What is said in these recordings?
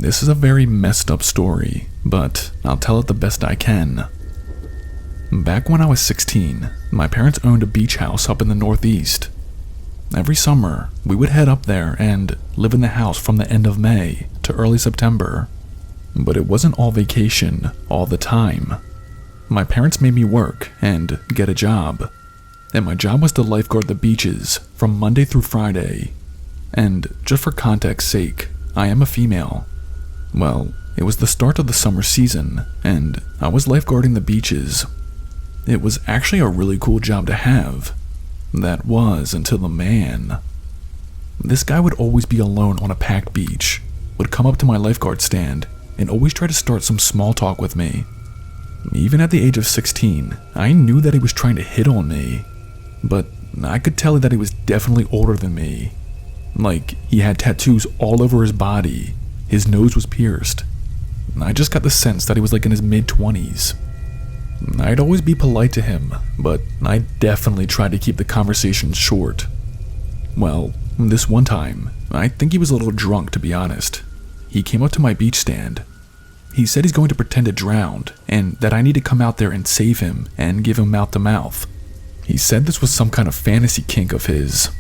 This is a very messed up story, but I'll tell it the best I can. Back when I was 16, my parents owned a beach house up in the Northeast. Every summer, we would head up there and live in the house from the end of May to early September. But it wasn't all vacation all the time. My parents made me work and get a job, and my job was to lifeguard the beaches from Monday through Friday. And just for context's sake, I am a female. Well, it was the start of the summer season, and I was lifeguarding the beaches. It was actually a really cool job to have. That was until the man. This guy would always be alone on a packed beach, would come up to my lifeguard stand, and always try to start some small talk with me. Even at the age of 16, I knew that he was trying to hit on me, but I could tell that he was definitely older than me. Like, he had tattoos all over his body, his nose was pierced. I just got the sense that he was like in his mid-20s. I'd always be polite to him, but I definitely tried to keep the conversation short. Well, this one time, I think he was a little drunk, to be honest. He came up to my beach stand. He said he's going to pretend to drown, and that I need to come out there and save him and give him mouth-to-mouth. He said this was some kind of fantasy kink of his.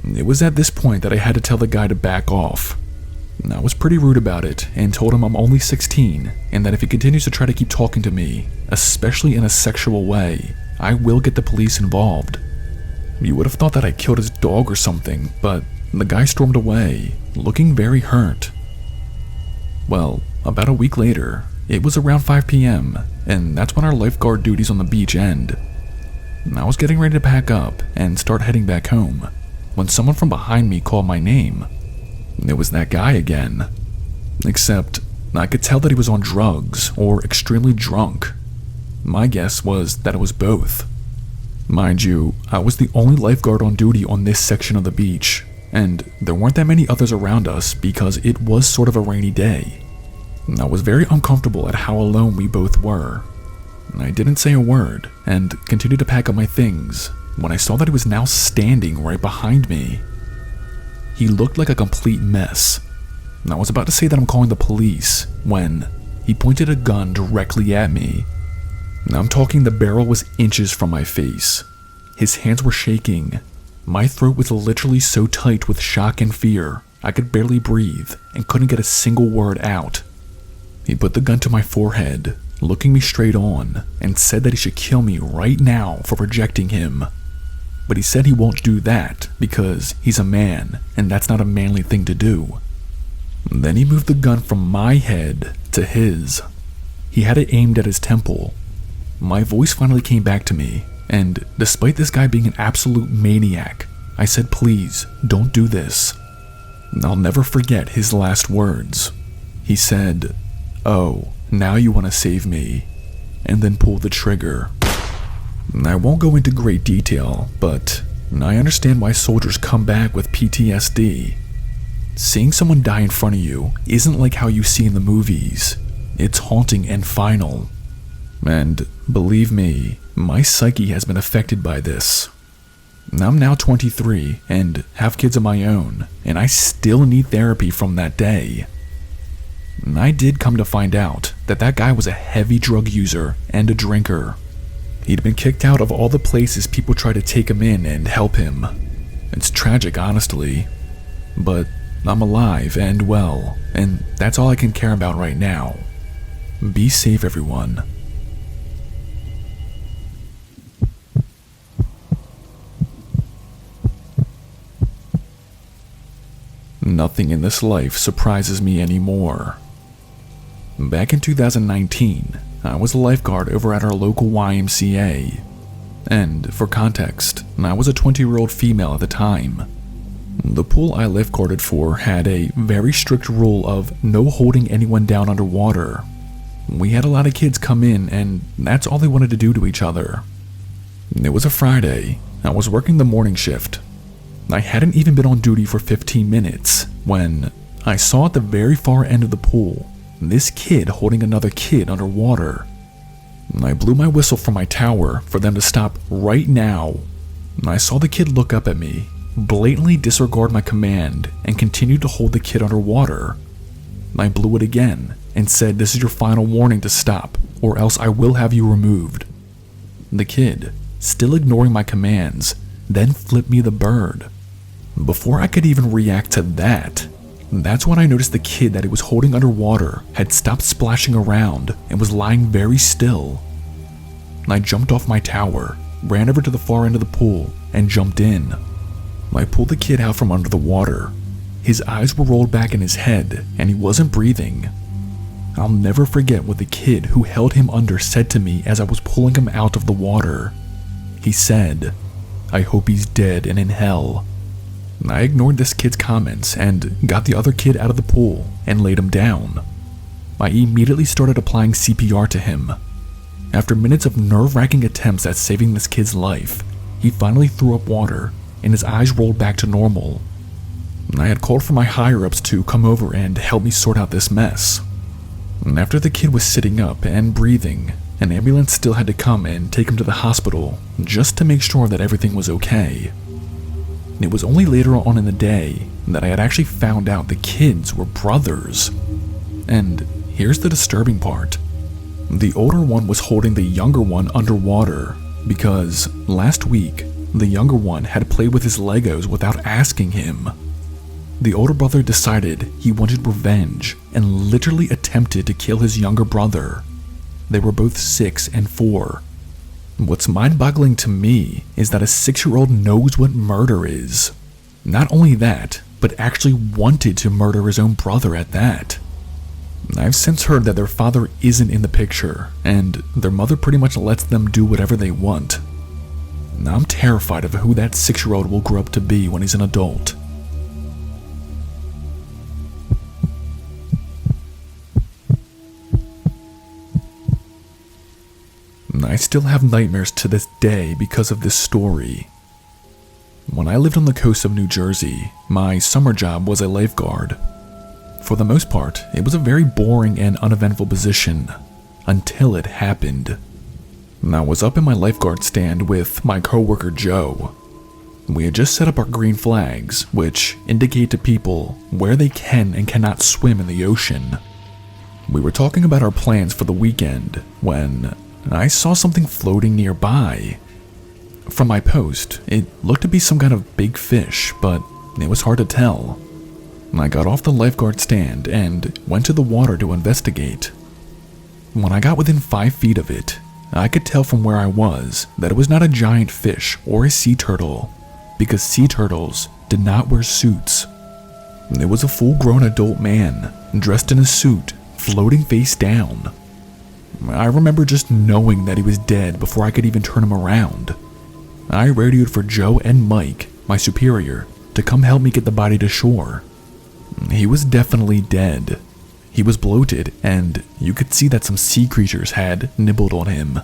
It was at this point that I had to tell the guy to back off. I was pretty rude about it and told him I'm only 16 and that if he continues to try to keep talking to me, especially in a sexual way, I will get the police involved. You would have thought that I killed his dog or something, but the guy stormed away, looking very hurt. Well, about a week later, it was around 5 p.m., and that's when our lifeguard duties on the beach end. I was getting ready to pack up and start heading back home when someone from behind me called my name. It was that guy again. Except, I could tell that he was on drugs or extremely drunk. My guess was that it was both. Mind you, I was the only lifeguard on duty on this section of the beach, and there weren't that many others around us because it was sort of a rainy day. I was very uncomfortable at how alone we both were. I didn't say a word and continued to pack up my things when I saw that he was now standing right behind me. He looked like a complete mess. I was about to say that I'm calling the police when he pointed a gun directly at me. I'm talking the barrel was inches from my face. His hands were shaking. My throat was literally so tight with shock and fear, I could barely breathe and couldn't get a single word out. He put the gun to my forehead, looking me straight on, and said that he should kill me right now for rejecting him. But he said he won't do that because he's a man and that's not a manly thing to do. Then he moved the gun from my head to his. He had it aimed at his temple. My voice finally came back to me, and despite this guy being an absolute maniac, I said, "Please, don't do this." I'll never forget his last words. He said, "Oh, now you want to save me," and then pulled the trigger. I won't go into great detail, but I understand why soldiers come back with PTSD. Seeing someone die in front of you isn't like how you see in the movies. It's haunting and final. And believe me, my psyche has been affected by this. I'm now 23 and have kids of my own, and I still need therapy from that day. I did come to find out that that guy was a heavy drug user and a drinker. He'd been kicked out of all the places people tried to take him in and help him. It's tragic, honestly. But I'm alive and well, and that's all I can care about right now. Be safe, everyone. Nothing in this life surprises me anymore. Back in 2019, I was a lifeguard over at our local YMCA. And for context, I was a 20-year-old female at the time. The pool I lifeguarded for had a very strict rule of no holding anyone down underwater. We had a lot of kids come in and that's all they wanted to do to each other. It was a Friday. I was working the morning shift. I hadn't even been on duty for 15 minutes when I saw at the very far end of the pool this kid holding another kid underwater. I blew my whistle from my tower for them to stop right now. I saw the kid look up at me, blatantly disregard my command, and continue to hold the kid underwater. I blew it again and said, "This is your final warning to stop, or else I will have you removed." The kid, still ignoring my commands, then flipped me the bird. Before I could even react to that, that's when I noticed the kid that he was holding underwater had stopped splashing around and was lying very still. I jumped off my tower, ran over to the far end of the pool, and jumped in. I pulled the kid out from under the water. His eyes were rolled back in his head, and he wasn't breathing. I'll never forget what the kid who held him under said to me as I was pulling him out of the water. He said, "I hope he's dead and in hell." I ignored this kid's comments and got the other kid out of the pool and laid him down. I immediately started applying CPR to him. After minutes of nerve-wracking attempts at saving this kid's life, he finally threw up water and his eyes rolled back to normal. I had called for my higher-ups to come over and help me sort out this mess. After the kid was sitting up and breathing, an ambulance still had to come and take him to the hospital just to make sure that everything was okay. It was only later on in the day that I had actually found out the kids were brothers. And here's the disturbing part. The older one was holding the younger one underwater because last week, the younger one had played with his Legos without asking him. The older brother decided he wanted revenge and literally attempted to kill his younger brother. They were both 6 and 4. What's mind-boggling to me is that a 6-year-old knows what murder is. Not only that, but actually wanted to murder his own brother at that. I've since heard that their father isn't in the picture, and their mother pretty much lets them do whatever they want. I'm terrified of who that 6-year-old will grow up to be when he's an adult. I still have nightmares to this day because of this story. When I lived on the coast of New Jersey, my summer job was a lifeguard. For the most part, it was a very boring and uneventful position, until it happened. I was up in my lifeguard stand with my coworker Joe. We had just set up our green flags, which indicate to people where they can and cannot swim in the ocean. We were talking about our plans for the weekend when I saw something floating nearby. From my post, it looked to be some kind of big fish, but it was hard to tell. I got off the lifeguard stand and went to the water to investigate. When I got within 5 feet of it, I could tell from where I was that it was not a giant fish or a sea turtle, because sea turtles did not wear suits. It was a full-grown adult man, dressed in a suit, floating face down. I remember just knowing that he was dead before I could even turn him around. I radioed for Joe and Mike, my superior, to come help me get the body to shore. He was definitely dead. He was bloated, and you could see that some sea creatures had nibbled on him.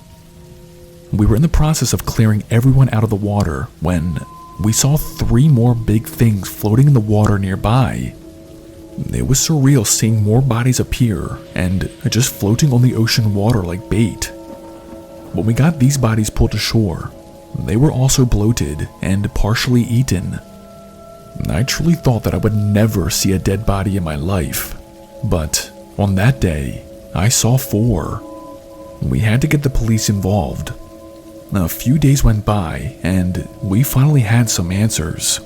We were in the process of clearing everyone out of the water when we saw 3 more big things floating in the water nearby. It was surreal seeing more bodies appear and just floating on the ocean water like bait. When we got these bodies pulled to shore, they were also bloated and partially eaten. I truly thought that I would never see a dead body in my life, but on that day, I saw 4. We had to get the police involved. A few days went by and we finally had some answers.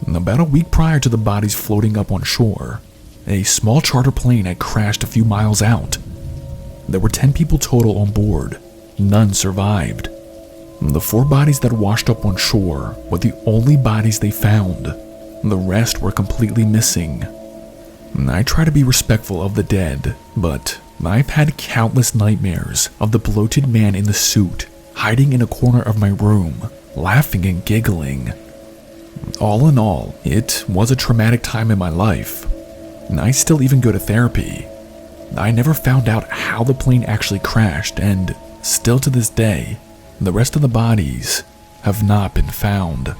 About a week prior to the bodies floating up on shore, a small charter plane had crashed a few miles out. There were 10 people total on board. None survived. The 4 bodies that washed up on shore were the only bodies they found. The rest were completely missing. I try to be respectful of the dead, but I've had countless nightmares of the bloated man in the suit hiding in a corner of my room, laughing and giggling. All in all, it was a traumatic time in my life. I still even go to therapy. I never found out how the plane actually crashed, and still to this day, the rest of the bodies have not been found.